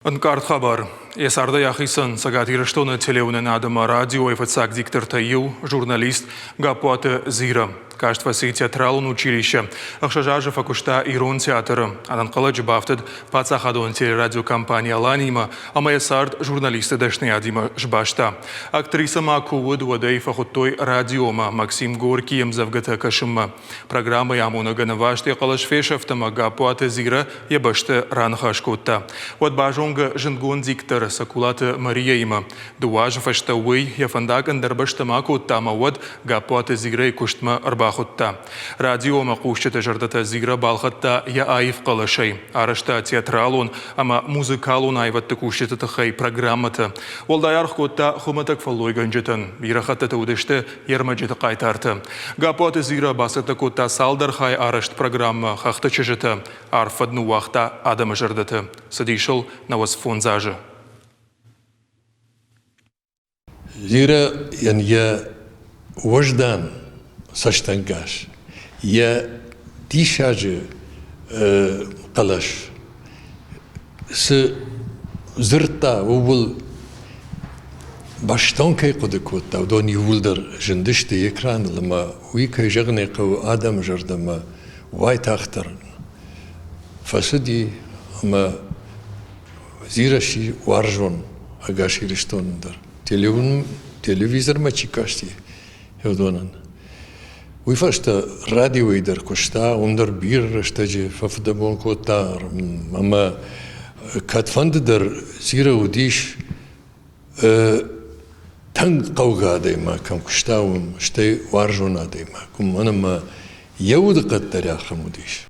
Încarc xabar. Esarda yaxısan sagat iriştonu televizyon adıma radyo efetsak diktor tayu, журналист Гапоте Зира. Каштваси театралун училище. Ахшажажа факушта Ирон театра. Ананқалач бафтад пацахадон телерадиокомпания Ланима, ама есард журналисты дашны адима жбашта. Актриса Макувуд вадай фахуттой радиома Максим Горький завгата кашыма. Программа ямуна ганаваште қалашфешафтама Гапоте Зира ебашты ранхашкутта. Вот бажонга жингон диктор сакулата Мария има. Дуажа фаштауй яфандак андарбашта макуттама вот Гапоте Зира и куштма арба خودتا رادیو مقوشت جردت زیرا بالخطا یا آیف قلشی آرشتا تیاترالون اما موزیکالون آیوت تکوشت تخی پروگرامت ولدایار خودتا خمتک فلوی گنجتن بیرخت تودشت یرمجت قایتارت گاپوت زیرا باست کوتا سالدر خای آرشت پروگرام خخت چجت عرفت نو وقتا آدم جردت سدیشل نواز فونزاج زیرا یعنی وجدان ساشتنگاش یا دیشاج قلاش س زرتا وول باشتون كي قد كوتا ودون يولدر جندشت يكران لما ويك جغني قو آدم جردما واي تاختر فسدي ما زيرشي وارجون اغاشي رشتون در تلفزيون ما تشيكاشتي يودونن ويفاشتا راديو يدر كشتا وندر بير رشتاجي ففدبون كوتار اما كاتفند در زيرا وديش تنگ قوغا ديما كم كشتا ومشتي وارجونا ديما كم انا ما يود قد تريخ موديش